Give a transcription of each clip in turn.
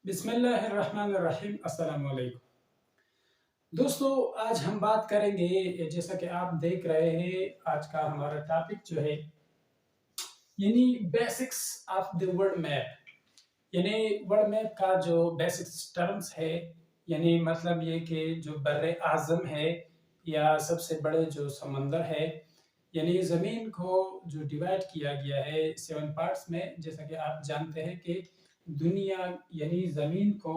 बिस्मिल्लाहिर्रहमानिर्रहीम। अस्सलाम वालेकुम दोस्तों, आज हम बात करेंगे, जैसा कि आप देख रहे हैं, आज का हमारा टॉपिक जो है यानी basics of the world map. यानी वर्ल्ड मैप का जो बेसिक्स टर्म्स है, यानी मतलब ये कि जो बर्रे आज़म है या सबसे बड़े जो समंदर है, यानी ज़मीन को जो डिवाइड किया गया है 7 पार्ट्स में। जैसा कि आप जानते हैं कि दुनिया यानी ज़मीन को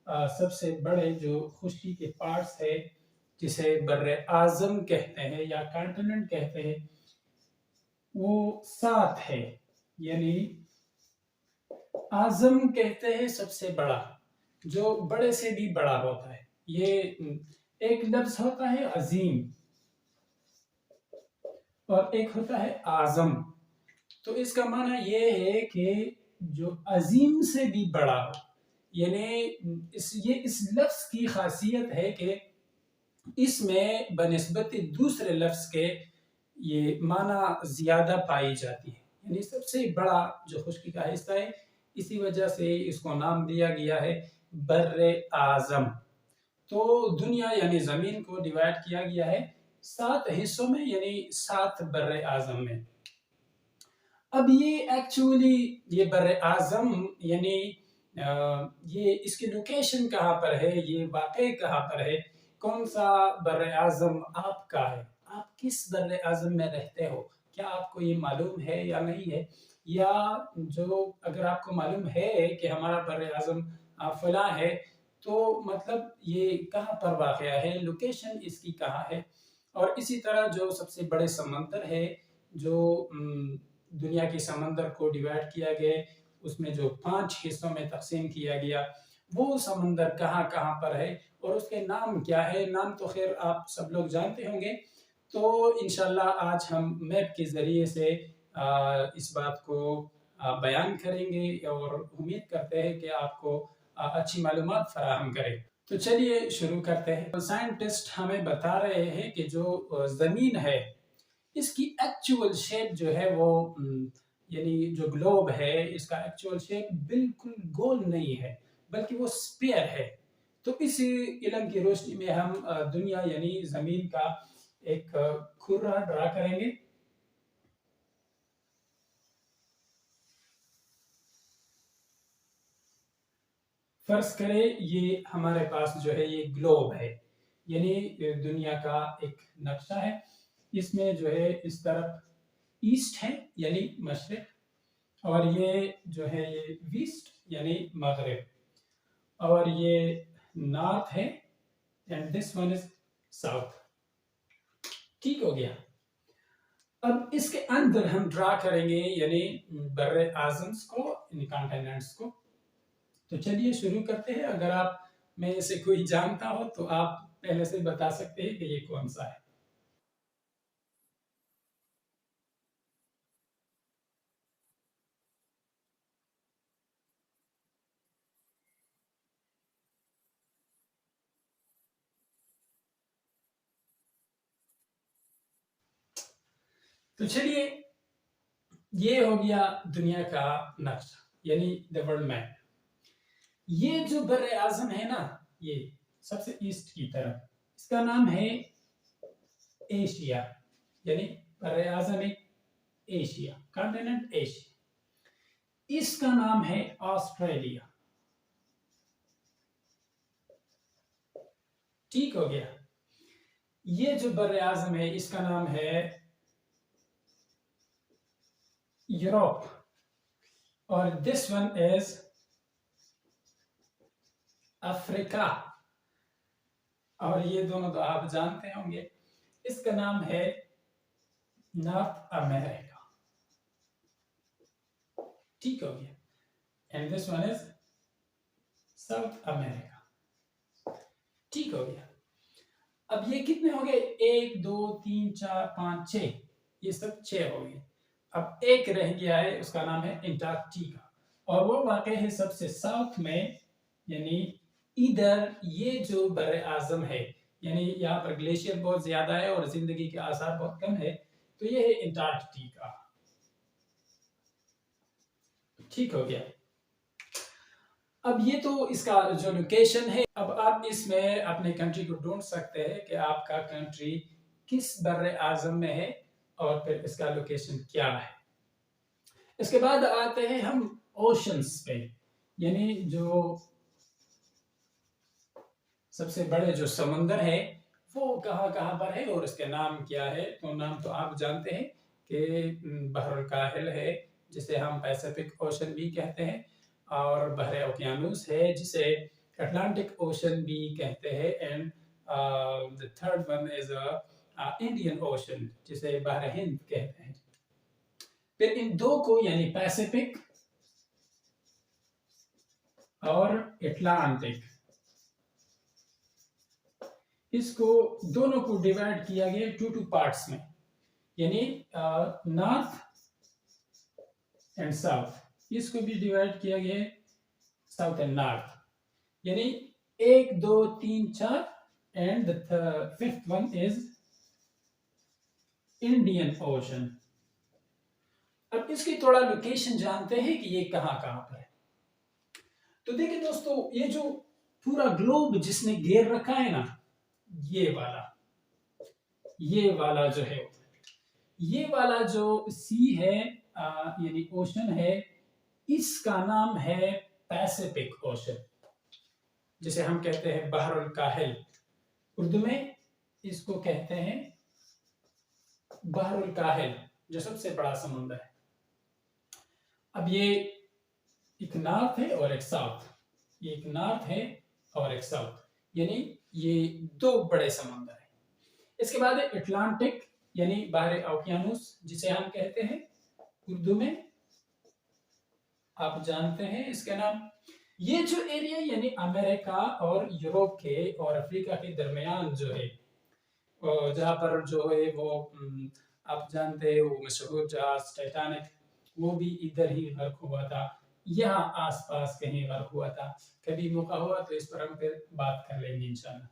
सबसे बड़े जो खुश्की के पार्ट्स है, जिसे बर्रे आज़म कहते हैं या कॉन्टिनेंट कहते हैं, वो 7 है। यानी आज़म कहते हैं सबसे बड़ा, जो बड़े से भी बड़ा होता है। ये एक लफ्ज़ होता है अज़ीम और एक होता है आज़म। तो इसका माना ये है कि जो अजीम से भी बड़ा हो, यानी इस लफ्ज की खासियत है कि इसमें बनिस्बत दूसरे लफ्ज के ये माना ज्यादा पाई जाती है। यानी सबसे बड़ा जो खुश्की का हिस्सा है, इसी वजह से इसको नाम दिया गया है बर्रे आजम। तो दुनिया यानी जमीन को डिवाइड किया गया है 7 हिस्सों में, यानी 7 बर्रे आजम में। अब ये एक्चुअली ये बर्रे आज़म यानी ये इसकी लोकेशन कहाँ पर है, ये वाक़ई कहाँ पर है, कौन सा बर्रे आज़म आपका है, आप किस बर्रे आज़म में रहते हो, क्या आपको ये मालूम है या नहीं है? या जो अगर आपको मालूम है कि हमारा बर्रे आज़म फलां है, तो मतलब ये कहाँ पर वाक़ है, लोकेशन इसकी कहाँ है? और इसी तरह जो सबसे बड़े समंदर है, जो दुनिया के समंदर को डिवाइड किया गया, उसमें जो 5 हिस्सों में तकसीम किया गया, वो समंदर कहाँ कहाँ पर है और उसके नाम क्या है। नाम तो खैर आप सब लोग जानते होंगे। तो इंशाल्लाह आज हम मैप के ज़रिए से इस बात को बयान करेंगे और उम्मीद करते हैं कि आपको अच्छी मालूमात फराहम करें। तो चलिए शुरू करते हैं। साइंटिस्ट हमें बता रहे हैं कि जो ज़मीन है, इसकी एक्चुअल शेप जो है वो यानी जो ग्लोब है, इसका एक्चुअल शेप बिल्कुल गोल नहीं है, बल्कि वो स्फीयर है। तो इसी इल्म की रोशनी में हम दुनिया यानी जमीन का एक खुर्रा ड्रा करेंगे। फर्ज करें ये हमारे पास जो है ये ग्लोब है, यानी दुनिया का एक नक्शा है। इसमें जो है इस तरफ ईस्ट है यानी मशरिक, और ये जो है ये वेस्ट यानी मगरिब, और ये नॉर्थ है, and this one is south. ठीक हो गया। अब इसके अंदर हम ड्रा करेंगे यानी बर्रे आजम्स को, इन कॉन्टिनेंट्स को। तो चलिए शुरू करते हैं। अगर आप में से कोई जानता हो तो आप पहले से बता सकते हैं कि ये कौन सा है। तो चलिए, ये हो गया दुनिया का नक्शा यानी द वर्ल्ड मैप। ये जो बर आजम है ना, ये सबसे ईस्ट की तरफ, इसका नाम है एशिया। यानी बर आजम है एशिया, कॉन्टिनेंट एशिया। इसका नाम है ऑस्ट्रेलिया। ठीक हो गया। ये जो बर आजम है, इसका नाम है यूरोप, और दिस वन इज अफ्रीका। और ये दोनों तो आप जानते होंगे, इसका नाम है नॉर्थ अमेरिका। ठीक हो गया। And this one is south America. ठीक हो गया। अब ये कितने हो गए? 1 2 3 4 5 6, ये सब 6 हो गए। अब एक रह गया है, उसका नाम है एंटार्क्टिका, और वो वाकई है सबसे साउथ में। यानी इधर ये जो बर आजम है, यानी यहाँ पर ग्लेशियर बहुत ज्यादा है और जिंदगी के आसार बहुत कम है, तो ये है एंटार्क्टिका। ठीक हो गया। अब ये तो इसका जो लोकेशन है, अब आप इसमें अपने कंट्री को ढूंढ सकते हैं कि आपका कंट्री किस बर्रे आज़म में है और फिर इसका लोकेशन क्या है। इसके बाद आते हैं हम ओशंस पे, यानी जो सबसे बड़े जो समुंदर है वो कहाँ कहाँ पर है और इसके नाम क्या है। तो नाम तो आप जानते हैं कि बहरुल काहिल है जिसे हम पैसिफिक ओशन भी कहते हैं, और बहरे ओकियानूस है जिसे अटलांटिक ओशन भी कहते हैं, and the third one is Indian ocean जिसे बहर हिंद कहते हैं। फिर इन दो को यानी पैसिफिक और अटलांटिक, इसको दोनों को डिवाइड किया गया टू पार्ट्स में, यानी नॉर्थ एंड साउथ, इसको भी डिवाइड किया गया साउथ एंड नॉर्थ, यानी 1 2 3 4 and the fifth one is Indian ocean. अब इसकी थोड़ा लोकेशन जानते हैं कि ये कहां कहां पर है। तो देखिए दोस्तों, ये जो पूरा ग्लोब जिसने घेर रखा है ना, ये वाला जो है, ये वाला जो सी है यानी ओशन है, इसका नाम है पैसिफिक ओशन, जिसे हम कहते हैं बहरुल काहिल। उर्दू में इसको कहते हैं बहरुल काहिल, जो सबसे बड़ा समुद्र है। अब ये एक नॉर्थ है और एक साउथ, ये एक नॉर्थ है और एक साउथ, यानी ये दो बड़े समुद्र हैं। इसके बाद है अटलांटिक यानी बाहरी ओकियानूस, जिसे हम कहते हैं उर्दू में, आप जानते हैं इसके नाम। ये जो एरिया यानी अमेरिका और यूरोप के और अफ्रीका के दरमियान जो है, जहाँ पर जो है वो आप जानते हैं वो मशहूर जहाज टाइटैनिक, वो भी इधर ही गर्क हुआ था, यहाँ आसपास कहीं गर्क हुआ था। कभी मौका हुआ तो इस पर हम फिर बात कर लेंगे इंशाल्लाह।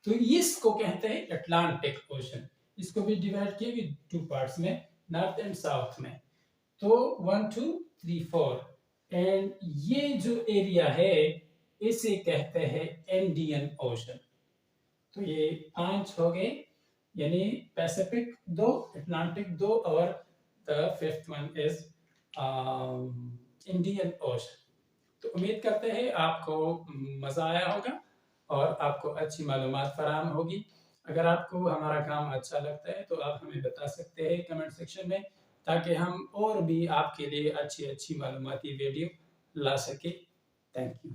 तो इसको कहते हैं अटलांटिक ओशन। इसको भी डिवाइड किया गया टू पार्ट्स में, नॉर्थ एंड साउथ में। तो 1 2 3 4, एंड ये जो एरिया है इसे कहते हैं इंडियन ओशन। तो ये 5 हो गए, यानी पैसिफिक 2, अटलांटिक 2 और the fifth one is Indian ocean. तो उम्मीद करते हैं आपको मजा आया होगा और आपको अच्छी मालूमात फराहम होगी। अगर आपको हमारा काम अच्छा लगता है तो आप हमें बता सकते हैं कमेंट सेक्शन में, ताकि हम और भी आपके लिए अच्छी अच्छी मालूमाती वीडियो ला सके। Thank you.